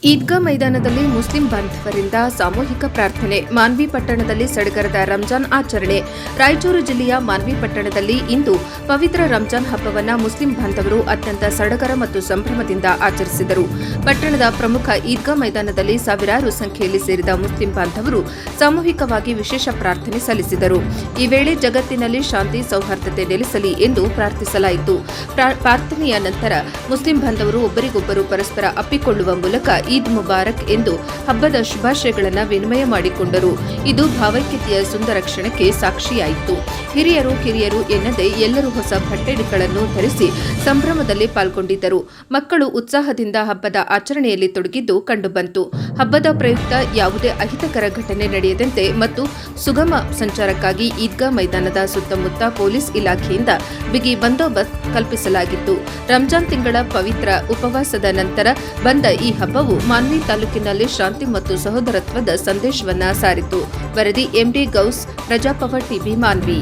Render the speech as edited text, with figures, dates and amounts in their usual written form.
ಈದ್ಗಾ ಮೈದಾನದಲ್ಲಿ ಮುಸ್ಲಿಂ ಬಾಂಧವರಿಂದ ಸಾಮೂಹಿಕ ಪ್ರಾರ್ಥನೆ. ಮಾನ್ವಿ ಪಟ್ಟಣದಲ್ಲಿ ಸಡಗರದ ರಂಜಾನ್ ಆಚರಣೆ. ರಾಯಚೂರು ಜಿಲ್ಲೆಯ ಮಾನ್ವಿ ಪಟ್ಟಣದಲ್ಲಿ ಇಂದು ಪವಿತ್ರ ರಂಜಾನ್ ಹಬ್ಬವನ್ನು ಮುಸ್ಲಿಂ ಬಾಂಧವರು ಅತ್ಯಂತ ಸಡಗರ ಮತ್ತು ಸಂಭ್ರಮದಿಂದ ಆಚರಿಸಿದರು. ಪಟ್ಟಣದ ಪ್ರಮುಖ ಈದ್ಗಾ ಮೈದಾನದಲ್ಲಿ ಸಾವಿರಾರು ಸಂಖ್ಯೆಯಲ್ಲಿ ಸೇರಿದ ಮುಸ್ಲಿಂ ಬಾಂಧವರು ಸಾಮೂಹಿಕವಾಗಿ ವಿಶೇಷ ಪ್ರಾರ್ಥನೆ ಸಲ್ಲಿಸಿದರು. ಈ ವೇಳೆ ಜಗತ್ತಿನಲ್ಲಿ ಶಾಂತಿ ಸೌಹಾರ್ದತೆ ನೆಲೆಸಲಿ ಎಂದು ಪ್ರಾರ್ಥಿಸಲಾಯಿತು. ಪ್ರಾರ್ಥನೆಯ ನಂತರ ಮುಸ್ಲಿಂ ಬಾಂಧವರು ಒಬ್ಬರಿಗೊಬ್ಬರು ಪರಸ್ಪರ ಅಪ್ಪಿಕೊಳ್ಳುವ ಮೂಲಕ ಈದ್ ಮುಬಾರಕ್ ಎಂದು ಹಬ್ಬದ ಶುಭಾಶಯಗಳನ್ನು ವಿನಿಮಯ ಮಾಡಿಕೊಂಡರು. ಇದು ಭಾವೈಕ್ಯತೆಯ ಸುಂದರ ಕ್ಷಣಕ್ಕೆ ಸಾಕ್ಷಿಯಾಯಿತು. ಹಿರಿಯರು ಕಿರಿಯರು ಎನ್ನದೇ ಎಲ್ಲರೂ ಹೊಸ ಬಟ್ಟೆಗಳನ್ನು ಧರಿಸಿ ಸಂಭ್ರಮದಲ್ಲಿ ಪಾಲ್ಗೊಂಡಿದ್ದರು. ಮಕ್ಕಳು ಉತ್ಸಾಹದಿಂದ ಹಬ್ಬದ ಆಚರಣೆಯಲ್ಲಿ ತೊಡಗಿದ್ದು ಕಂಡುಬಂತು. ಹಬ್ಬದ ಪ್ರಯುಕ್ತ ಯಾವುದೇ ಅಹಿತಕರ ಘಟನೆ ನಡೆಯದಂತೆ ಮತ್ತು ಸುಗಮ ಸಂಚಾರಕ್ಕಾಗಿ ಈದ್ಗಾ ಮೈದಾನದ ಸುತ್ತಮುತ್ತ ಪೊಲೀಸ್ ಇಲಾಖೆಯಿಂದ ಬಿಗಿ ಬಂದೋಬಸ್ತ್ ಕಲ್ಪಿಸಲಾಗಿತ್ತು. ರಂಜಾನ್ ತಿಂಗಳ ಪವಿತ್ರ ಉಪವಾಸದ ನಂತರ ಬಂದ ಈ ಹಬ್ಬವು ಮಾನ್ವಿ ತಾಲೂಕಿನಲ್ಲಿ ಶಾಂತಿ ಮತ್ತು ಸಹೋದರತ್ವದ ಸಂದೇಶವನ್ನ ಸಾರಿತು. ವರದಿ ಎಂಡಿ ಗೌಸ್, ಪ್ರಜಾಪವ ಟಿವಿ, ಮಾನ್ವಿ.